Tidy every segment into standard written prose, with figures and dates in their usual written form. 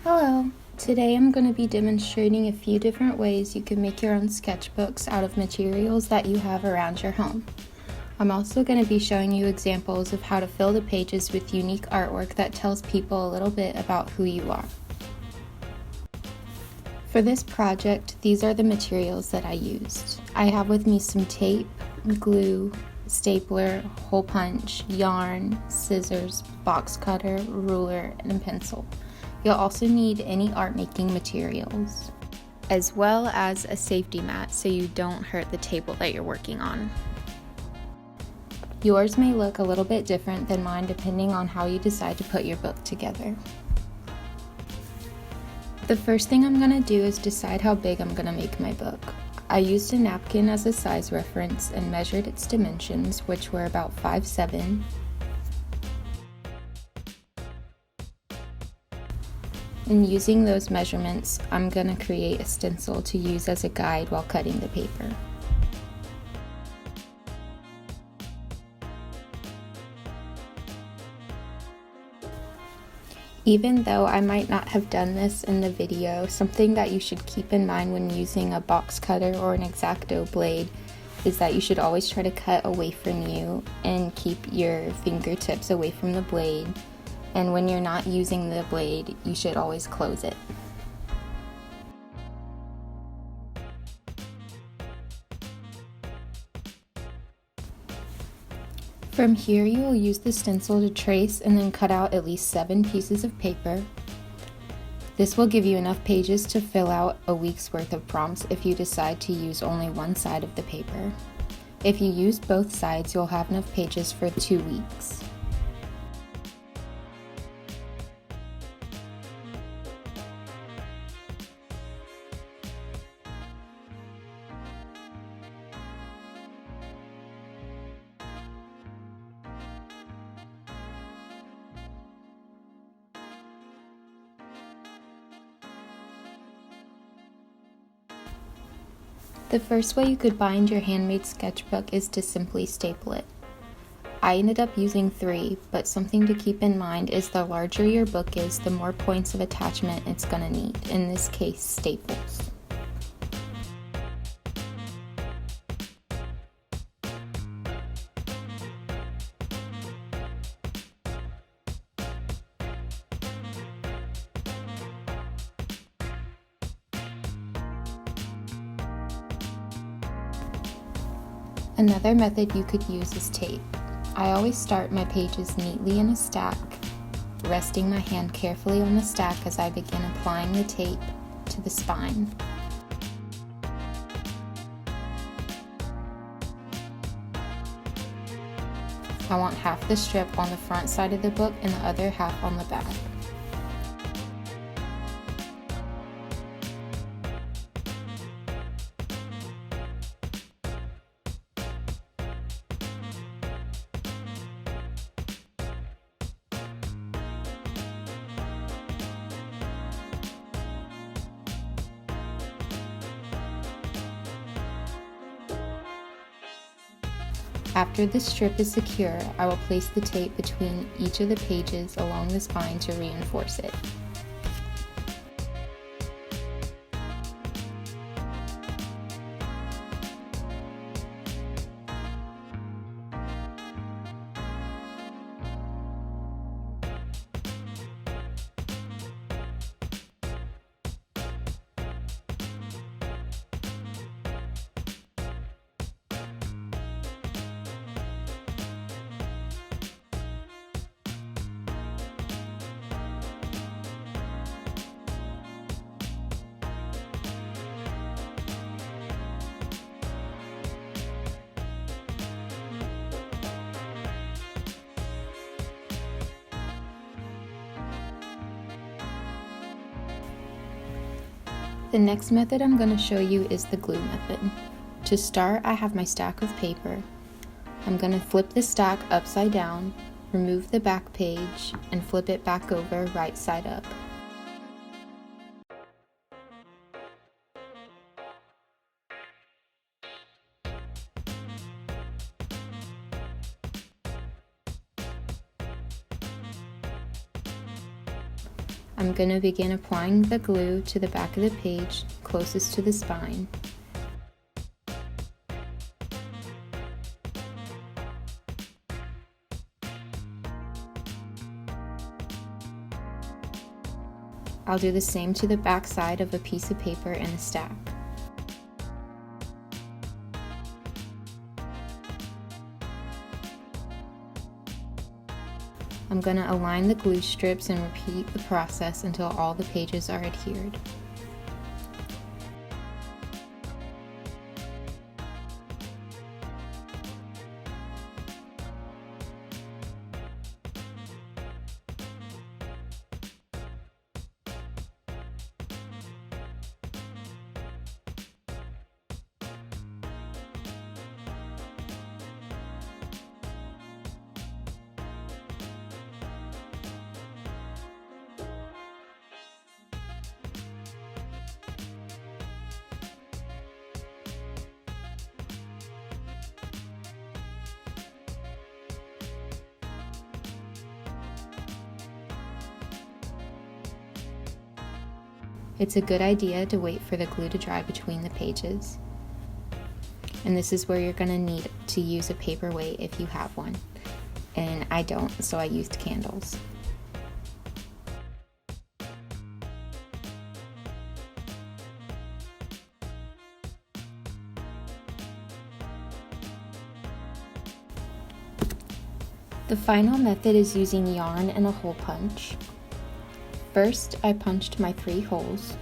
Hello! Today I'm going to be demonstrating a few different ways you can make your own sketchbooks out of materials that you have around your home. I'm also going to be showing you examples of how to fill the pages with unique artwork that tells people a little bit about who you are. For this project, these are the materials that I used. I have with me some tape, glue, stapler, hole punch, yarn, scissors, box cutter, ruler, and a pencil. You'll also need any art making materials, as well as a safety mat so you don't hurt the table that you're working on. Yours may look a little bit different than mine depending on how you decide to put your book together. The first thing I'm going to do is decide how big I'm going to make my book. I used a napkin as a size reference and measured its dimensions, which were about 5'7". And using those measurements, I'm going to create a stencil to use as a guide while cutting the paper. Even though I might not have done this in the video, something that you should keep in mind when using a box cutter or an X-Acto blade is that you should always try to cut away from you and keep your fingertips away from the blade. And when you're not using the blade, you should always close it. From here, you will use the stencil to trace and then cut out at least 7 pieces of paper. This will give you enough pages to fill out a week's worth of prompts if you decide to use only one side of the paper. If you use both sides, you'll have enough pages for 2 weeks. The first way you could bind your handmade sketchbook is to simply staple it. I ended up using 3, but something to keep in mind is the larger your book is, the more points of attachment it's going to need, in this case staples. Another method you could use is tape. I always start my pages neatly in a stack, resting my hand carefully on the stack as I begin applying the tape to the spine. I want half the strip on the front side of the book and the other half on the back. After the strip is secure, I will place the tape between each of the pages along the spine to reinforce it. The next method I'm going to show you is the glue method. To start, I have my stack of paper. I'm going to flip the stack upside down, remove the back page, and flip it back over right side up. I'm I'm going to begin applying the glue to the back of the page closest to the spine. I'll do the same to the back side of a piece of paper in the stack. I'm going to align the glue strips and repeat the process until all the pages are adhered. It's a good idea to wait for the glue to dry between the pages. And this is where you're going to need to use a paperweight if you have one. And I don't, so I used candles. The final method is using yarn and a hole punch. First, I punched my 3 holes.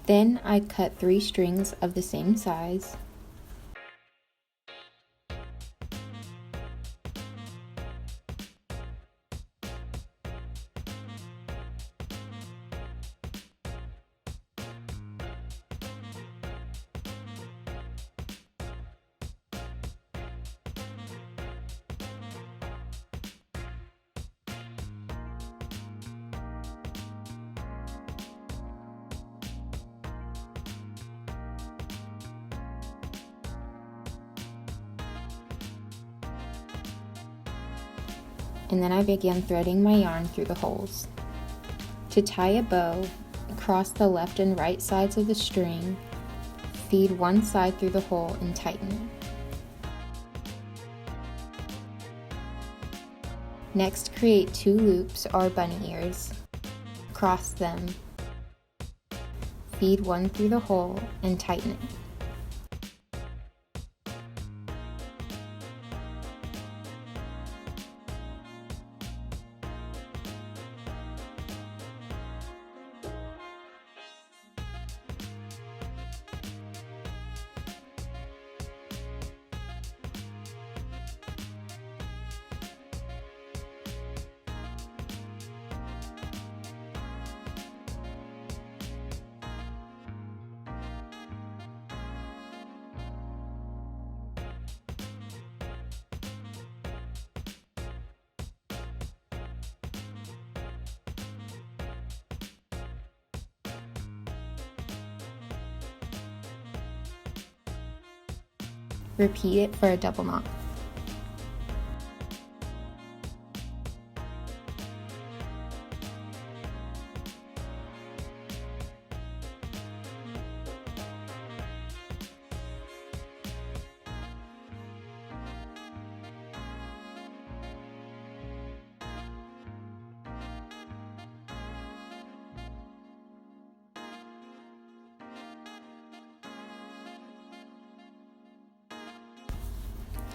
Then I cut 3 strings of the same size. And then I began threading my yarn through the holes. To tie a bow, cross the left and right sides of the string, feed one side through the hole and tighten it. Next, create 2 loops or bunny ears. Cross them, feed one through the hole and tighten it. Repeat it for a double knot.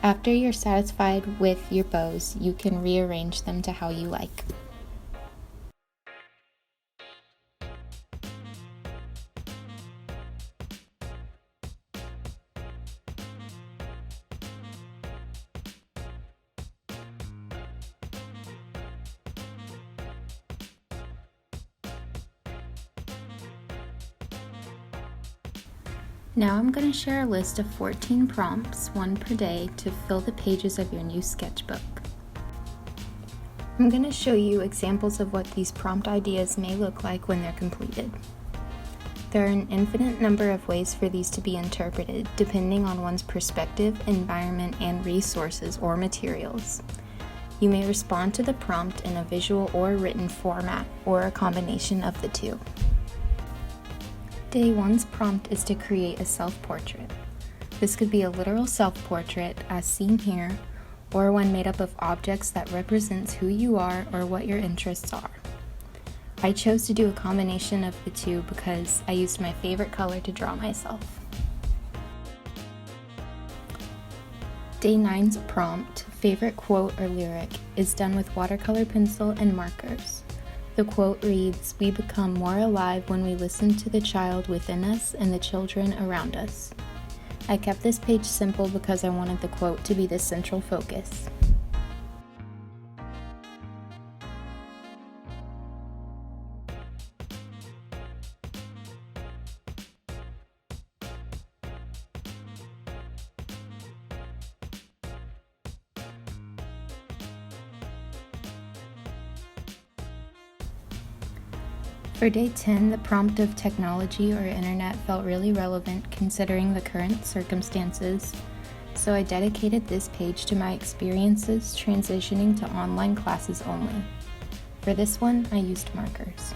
After you're satisfied with your bows, you can rearrange them to how you like. Now I'm going to share a list of 14 prompts, one per day, to fill the pages of your new sketchbook. I'm going to show you examples of what these prompt ideas may look like when they're completed. There are an infinite number of ways for these to be interpreted, depending on one's perspective, environment, and resources or materials. You may respond to the prompt in a visual or written format, or a combination of the two. Day 1's prompt is to create a self-portrait. This could be a literal self-portrait, as seen here, or one made up of objects that represents who you are or what your interests are. I chose to do a combination of the two because I used my favorite color to draw myself. Day 9's prompt, favorite quote or lyric, is done with watercolor pencil and markers. The quote reads, "We become more alive when we listen to the child within us and the children around us." I kept this page simple because I wanted the quote to be the central focus. For day 10, the prompt of technology or internet felt really relevant considering the current circumstances, so I dedicated this page to my experiences transitioning to online classes only. For this one, I used markers.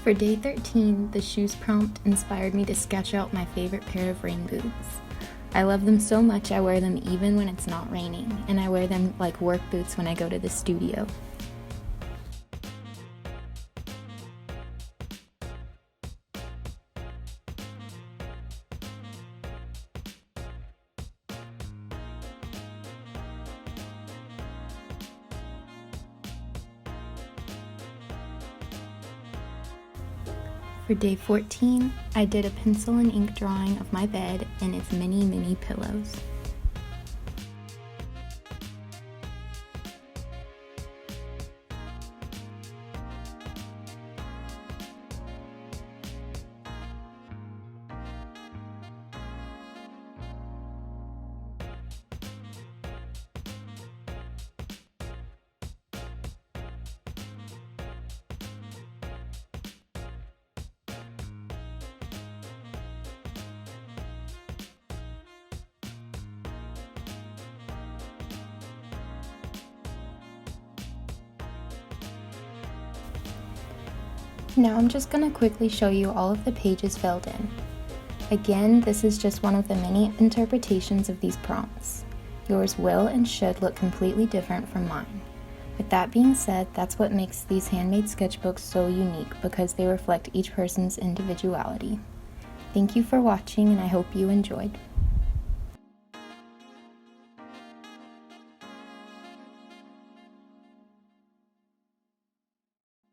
For day 13, the shoes prompt inspired me to sketch out my favorite pair of rain boots. I love them so much I wear them even when it's not raining, and I wear them like work boots when I go to the studio. For day 14, I did a pencil and ink drawing of my bed and its many pillows. Now I'm just going to quickly show you all of the pages filled in. Again, this is just one of the many interpretations of these prompts. Yours will and should look completely different from mine. With that being said, that's what makes these handmade sketchbooks so unique, because they reflect each person's individuality. Thank you for watching, and I hope you enjoyed.